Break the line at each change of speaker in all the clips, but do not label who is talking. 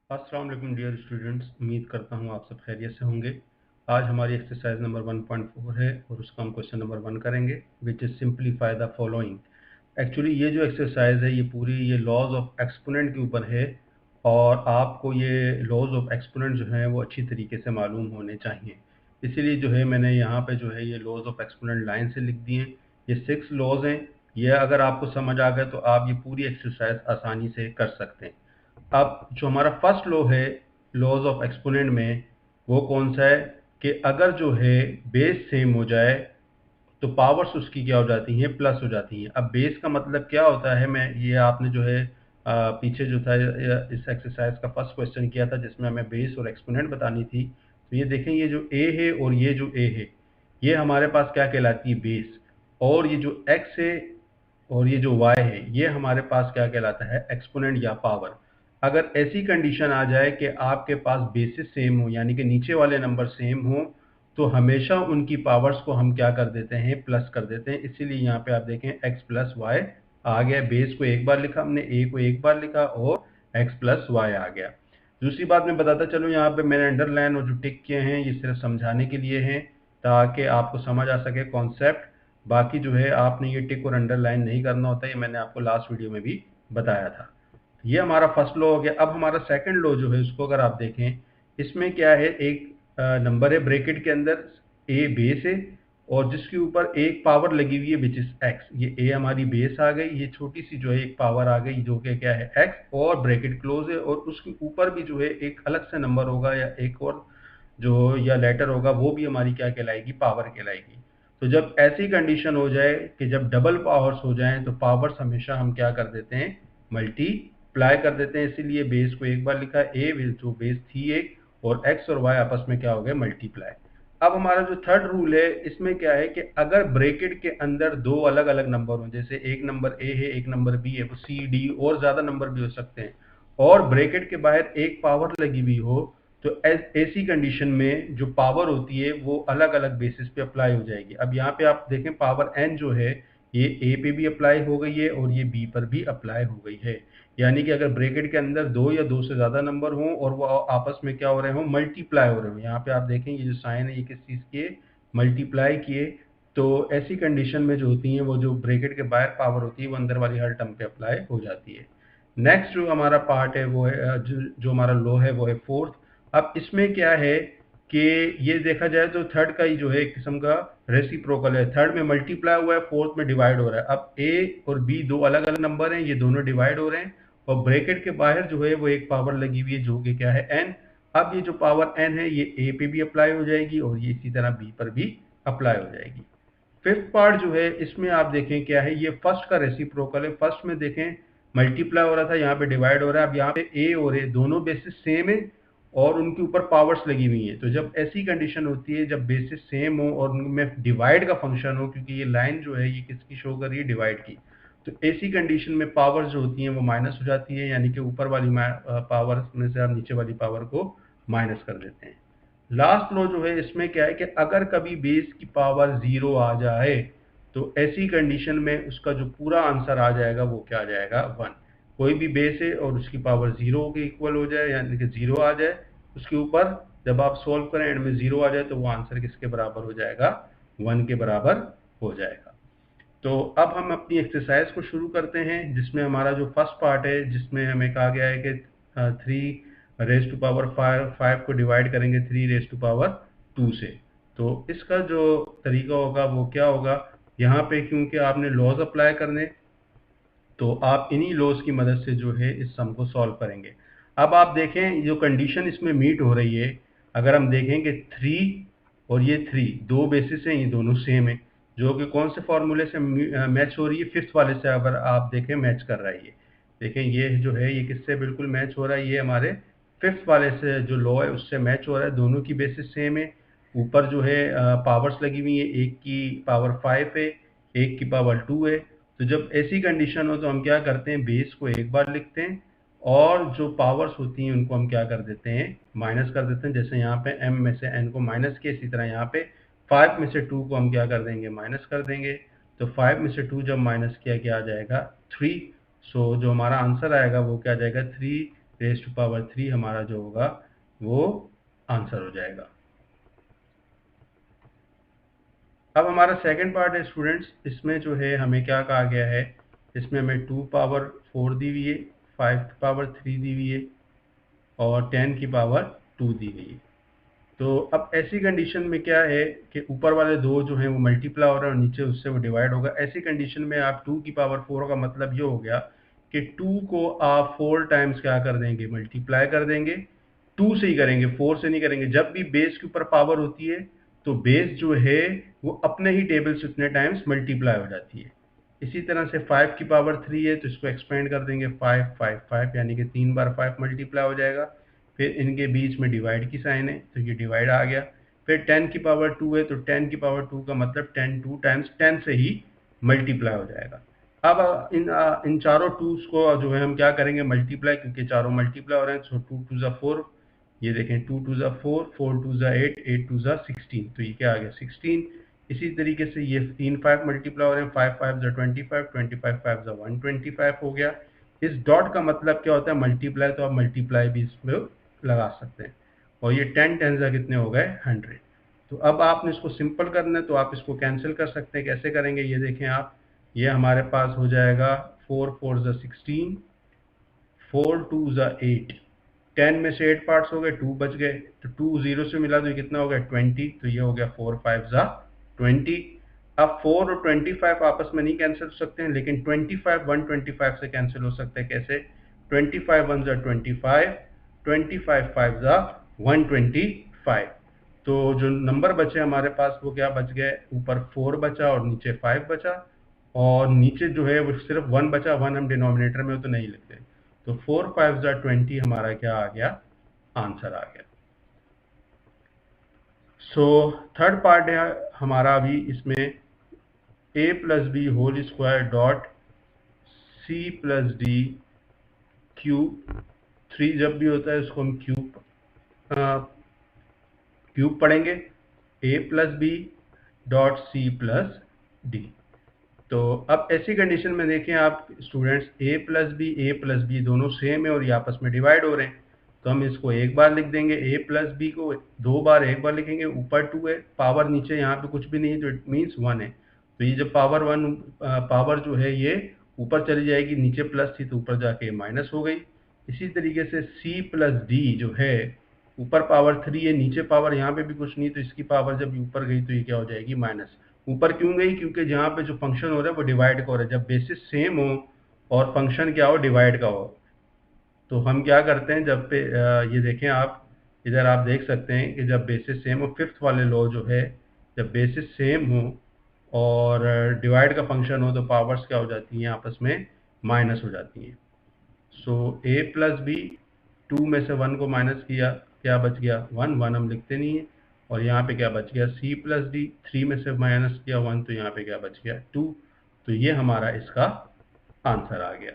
अस्सलाम वालेकुम dear students, उम्मीद करता हूँ आप सब खैरियत से होंगे। आज हमारी एक्सरसाइज नंबर 1.4 है और उसका हम क्वेश्चन नंबर 1 करेंगे, which is simplify the following. Actually ये जो एक्सरसाइज है ये पूरी ये लॉज ऑफ एक्सपोनेंट के ऊपर है और आपको ये लॉज ऑफ एक्सपोनेंट जो हैं वो अच्छी तरीके से मालूम होने चाहिए। इसीलिए जो है मैंने यहाँ पे जो है ये लॉज ऑफ एक्सपोनेंट लाइन से लिख दिए। ये 6 लॉज हैं। ये अगर आपको समझ आ गए तो आप ये पूरी एक्सरसाइज आसानी से कर सकते हैं। अब जो हमारा फर्स्ट लॉ है लॉज ऑफ एक्सपोनेंट में, वो कौन सा है कि अगर जो है बेस सेम हो जाए तो पावर्स उसकी क्या हो जाती हैं, प्लस हो जाती हैं। अब बेस का मतलब क्या होता है, मैं ये आपने जो है पीछे जो था इस एक्सरसाइज का फर्स्ट क्वेश्चन किया था जिसमें हमें बेस और एक्सपोनेंट बतानी थी। तो ये देखें, ये जो ए है और ये जो ए है ये हमारे पास क्या कहलाती है, बेस। और ये जो एक्स है और ये जो वाई है ये हमारे पास क्या कहलाता है, एक्सपोनेंट या पावर। अगर ऐसी कंडीशन आ जाए कि आपके पास बेसिस सेम हो, यानी कि नीचे वाले नंबर सेम हो, तो हमेशा उनकी पावर्स को हम क्या कर देते हैं, प्लस कर देते हैं। इसीलिए यहाँ पे आप देखें एक्स प्लस वाई आ गया। बेस को एक बार लिखा हमने, ए को एक बार लिखा और एक्स प्लस वाई आ गया। दूसरी बात मैं बताता चलूँ, यहाँ पे मैंने अंडरलाइन और जो टिक किए हैं ये सिर्फ समझाने के लिए हैं ताकि आपको समझ आ सके कॉन्सेप्ट। बाकी जो है आपने ये टिक और अंडरलाइन नहीं करना होता, ये मैंने आपको लास्ट वीडियो में भी बताया था। ये हमारा फर्स्ट लॉ हो गया। अब हमारा सेकंड लॉ जो है उसको अगर आप देखें, इसमें क्या है, एक नंबर है ब्रैकेट के अंदर, ए बेस है और जिसके ऊपर एक पावर लगी हुई है विच इज एक्स। ये ए हमारी बेस आ गई, ये छोटी सी जो है एक पावर आ गई जो कि क्या है, एक्स, और ब्रैकेट क्लोज है और उसके ऊपर भी जो है एक अलग से नंबर होगा या एक और जो या लेटर होगा वो भी हमारी क्या कहलाएगी, पावर कहलाएगी। तो जब ऐसी कंडीशन हो जाए कि जब डबल पावर्स हो जाएं तो पावर्स हमेशा हम क्या कर देते हैं, मल्टीप्लाई कर देते हैं। इसीलिए बेस को एक बार लिखा, ए जो बेस थी एक, और एक्स और वाई आपस में क्या हो गए, मल्टीप्लाई। अब हमारा जो थर्ड रूल है इसमें क्या है कि अगर ब्रैकेट के अंदर दो अलग अलग नंबर हो, जैसे एक नंबर ए है एक नंबर बी है, वो सी डी और ज्यादा नंबर भी हो सकते हैं, और ब्रैकेट के बाहर एक पावर लगी हुई हो, तो ऐसी कंडीशन में जो पावर होती है वो अलग अलग बेसिस पे अप्लाई हो जाएगी। अब यहाँ पे आप देखें पावर एन जो है ये ए पे भी अप्लाई हो गई है और ये बी पर भी अप्लाई हो गई है। यानी कि अगर ब्रैकेट के अंदर दो या दो से ज्यादा नंबर हों और वो आपस में क्या हो रहे हो, मल्टीप्लाई हो रहे हो। यहाँ पे आप देखें ये जो साइन है ये किस चीज के, मल्टीप्लाई किए। तो ऐसी कंडीशन में जो होती है वो जो ब्रैकेट के बाहर पावर होती है वो अंदर वाली हर टर्म पे अप्लाई हो जाती है। नेक्स्ट जो हमारा पार्ट है वो है जो हमारा लॉ है वो है फोर्थ। अब इसमें क्या है कि ये देखा जाए तो थर्ड का ही जो है एक किस्म का रेसिप्रोकल है। थर्ड में मल्टीप्लाई हुआ है, फोर्थ में डिवाइड हो रहा है। अब ए और बी दो अलग अलग नंबर हैं, ये दोनों डिवाइड हो रहे हैं और ब्रैकेट के बाहर जो है वो एक पावर लगी हुई है जो कि क्या है, एन। अब ये जो पावर एन है ये ए पे भी अप्लाई हो जाएगी और ये इसी तरह बी पर भी अप्लाई हो जाएगी। फिफ्थ पार्ट जो है इसमें आप देखें क्या है, ये फर्स्ट का रेसिप्रोकल है। फर्स्ट में देखें मल्टीप्लाई हो रहा था, यहाँ पे डिवाइड हो रहा है। अब यहाँ पे ए और ए दोनों बेसिस सेम है और उनके ऊपर पावर्स लगी हुई है। तो जब ऐसी कंडीशन होती है जब बेसिस सेम हो और उनमें डिवाइड का फंक्शन हो, क्योंकि ये लाइन जो है ये किसकी शो कर रही है, डिवाइड की, तो ऐसी कंडीशन में पावर्स जो होती हैं वो माइनस हो जाती है। यानी कि ऊपर वाली पावर में से आप नीचे वाली पावर को माइनस कर देते हैं। लास्ट लॉ जो है इसमें क्या है कि अगर कभी बेस की पावर जीरो आ जाए तो ऐसी कंडीशन में उसका जो पूरा आंसर आ जाएगा वो क्या आ जाएगा, वन। कोई भी बेस है और उसकी पावर जीरो के इक्वल हो जाए, यानी कि जीरो आ जाए उसके ऊपर, जब आप सोल्व करें एंड में जीरो आ जाए तो वो आंसर किसके बराबर हो जाएगा, वन के बराबर हो जाएगा। तो अब हम अपनी एक्सरसाइज को शुरू करते हैं जिसमें हमारा जो फर्स्ट पार्ट है जिसमें हमें कहा गया है कि 3 रेज़ टू पावर 5 को डिवाइड करेंगे 3 रेज़ टू पावर 2 से। तो इसका जो तरीका होगा वो क्या होगा, यहाँ पे क्योंकि आपने लॉज अप्लाई करने, तो आप इन्हीं लॉज की मदद से जो है इस सम को सॉल्व करेंगे। अब आप देखें जो कंडीशन इसमें मीट हो रही है, अगर हम देखें कि 3 और ये 3 दो बेसिस हैं, ये दोनों सेम है, जो कि कौन से फॉर्मूले से मैच हो रही है, फिफ्थ वाले से अगर आप देखें मैच कर रहा है ये। देखें ये जो है ये किससे बिल्कुल मैच हो रहा है, ये हमारे फिफ्थ वाले से जो लॉ है उससे मैच हो रहा है। दोनों की बेसिस सेम है। ऊपर जो है पावर्स लगी हुई है, एक की पावर 5 है एक की पावर 2 है। तो जब ऐसी कंडीशन हो तो हम क्या करते हैं, बेस को एक बार लिखते हैं और जो पावर्स होती हैं उनको हम क्या कर देते हैं, माइनस कर देते हैं। जैसे यहाँ पे m में से n को माइनस किया, इसी तरह यहाँ पे 5 में से 2 को हम क्या कर देंगे, माइनस कर देंगे। तो 5 में से 2 जब माइनस किया क्या आ जाएगा, 3। सो जो हमारा आंसर आएगा वो क्या आ जाएगा, 3 रेज टू पावर 3 हमारा जो होगा वो आंसर हो जाएगा। अब हमारा सेकंड पार्ट है स्टूडेंट्स, इसमें जो है हमें क्या कहा गया है, इसमें हमें 2 पावर 4 दी हुई है, 5 की पावर 3 दी हुई है और 10 की पावर 2 दी हुई है। तो अब ऐसी कंडीशन में क्या है कि ऊपर वाले दो जो हैं वो मल्टीप्लाई हो रहे हैं और नीचे उससे वो डिवाइड होगा। ऐसी कंडीशन में आप 2 की पावर 4 का मतलब ये हो गया कि 2 को आप 4 टाइम्स क्या कर देंगे, मल्टीप्लाई कर देंगे। 2 से ही करेंगे, 4 से नहीं करेंगे। जब भी बेस के ऊपर पावर होती है तो बेस जो है वो अपने ही टेबल से उतने टाइम्स मल्टीप्लाई हो जाती है। इसी तरह से 5 की पावर 3 है तो इसको एक्सपेंड कर देंगे, 5 5 5 यानी कि 3 बार 5 मल्टीप्लाई हो जाएगा। फिर इनके बीच में डिवाइड की साइन है तो ये डिवाइड आ गया। फिर 10 की पावर 2 है तो 10 की पावर 2 का मतलब 10 2 टाइम्स 10 से ही मल्टीप्लाई हो जाएगा। अब इन चारों टूस को जो है हम क्या करेंगे, मल्टीप्लाई, क्योंकि चारों मल्टीप्लाई हो रहे हैं। सो 2 2 ज़ा 4, ये देखें 2 2 ज़ा 4, 4 2 ज़ा 8, 8 2 ज़ा 16, तो ये क्या आ गया 16। इसी तरीके से ये 3 5 मल्टीप्लाई हो रहे हैं, 5 5 ज़ा 25, 25 5 ज़ा 125 हो गया। इस डॉट का मतलब क्या होता है, मल्टीप्लाई, तो आप मल्टीप्लाई भी इसमें लगा सकते हैं। और ये 10 10 ज़ा कितने हो गए 100। तो अब आपने इसको सिंपल करना है तो आप इसको कैंसिल कर सकते हैं। कैसे करेंगे ये देखें आप, ये हमारे पास हो जाएगा 4 4 ज़ा 16, 4 2 ज़ा 8, 10 में से 8 पार्ट्स हो गए, 2 बच गए, तो 2 0 से मिला तो ये कितना हो गया 20, तो ये हो गया 4 5 ज़ा 20। अब 4 और 25 आपस में नहीं कैंसिल हो सकते हैं, लेकिन 25 125 से कैंसिल हो सकते हैं। कैसे, 25 1 ज़ा 25, 25 5 ज़ा 125। तो जो नंबर बचे हमारे पास वो क्या बच गए, ऊपर 4 बचा और नीचे 5 बचा, और नीचे जो है वो सिर्फ 1 बचा। 1 हम डिनोमिनेटर में तो नहीं लिखते, तो 4 5 ज़ा 20 हमारा क्या आ गया, आंसर आ गया। सो थर्ड पार्ट है हमारा अभी इसमें, a plus B whole square dot c plus D cube. 3 जब भी होता है उसको हम क्यूब पढ़ेंगे, a plus B dot C plus D. तो अब ऐसी कंडीशन में देखें आप स्टूडेंट्स, a प्लस बी दोनों सेम है और ये आपस में डिवाइड हो रहे हैं, तो हम इसको एक बार लिख देंगे। a प्लस बी को 2 बार एक बार लिखेंगे, ऊपर 2 है, पावर नीचे यहाँ पे कुछ भी नहीं है तो इट मीन्स 1 है। तो ये जब पावर जो है ये ऊपर चली जाएगी, नीचे प्लस थी तो ऊपर जाके माइनस हो गई। इसी तरीके से c प्लस डी जो है, ऊपर पावर 3 है, नीचे पावर यहाँ पे भी कुछ नहीं, तो इसकी पावर जब ऊपर गई तो ये क्या हो जाएगी माइनस। ऊपर क्यों गई, क्योंकि जहाँ पे जो फंक्शन हो रहा है वो डिवाइड का हो रहा है। जब बेसिस सेम हो और फंक्शन क्या हो, डिवाइड का हो, तो हम क्या करते हैं, जब पे ये देखें आप, इधर आप देख सकते हैं कि जब बेसिस सेम हो, फिफ्थ वाले लॉ जो है, जब बेसिस सेम हो और डिवाइड का फंक्शन हो तो पावर्स क्या हो जाती हैं, आपस में माइनस हो जाती हैं। सो a प्लस बी, 2 में से 1 को माइनस किया, क्या बच गया 1, 1 हम लिखते नहीं है, और यहाँ पे क्या बच गया c प्लस डी, 3 में से माइनस किया 1 तो यहाँ पे क्या बच गया 2। तो ये हमारा इसका आंसर आ गया।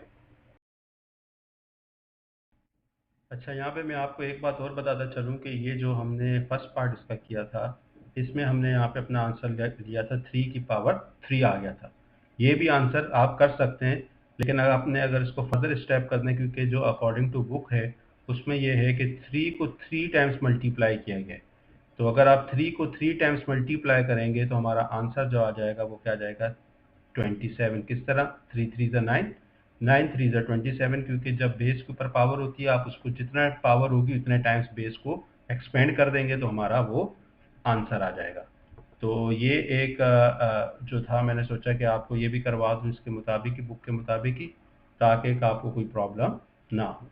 अच्छा, यहाँ पे मैं आपको एक बात और बताता चलूँ कि ये जो हमने फर्स्ट पार्ट इसका किया था, इसमें हमने यहाँ पे अपना आंसर लिया था 3 की पावर 3 आ गया था। ये भी आंसर आप कर सकते हैं, लेकिन अगर आपने अगर इसको फर्दर स्टेप करने, क्योंकि जो अकॉर्डिंग टू बुक है उसमें ये है कि 3 को 3 टाइम्स मल्टीप्लाई किया गया है। तो अगर आप 3 को 3 टाइम्स मल्टीप्लाई करेंगे तो हमारा आंसर जो आ जाएगा वो क्या आ जाएगा 27। किस तरह, 3 3 ज़ा 9, 9 3 ज़ा 27, क्योंकि जब बेस के ऊपर पावर होती है आप उसको जितना पावर होगी उतने टाइम्स बेस को एक्सपेंड कर देंगे तो हमारा वो आंसर आ जाएगा। तो ये एक जो था, मैंने सोचा कि आपको ये भी करवा दूँ इसके मुताबिक ही, बुक के मुताबिक ही, ताकि आपको कोई प्रॉब्लम ना हो।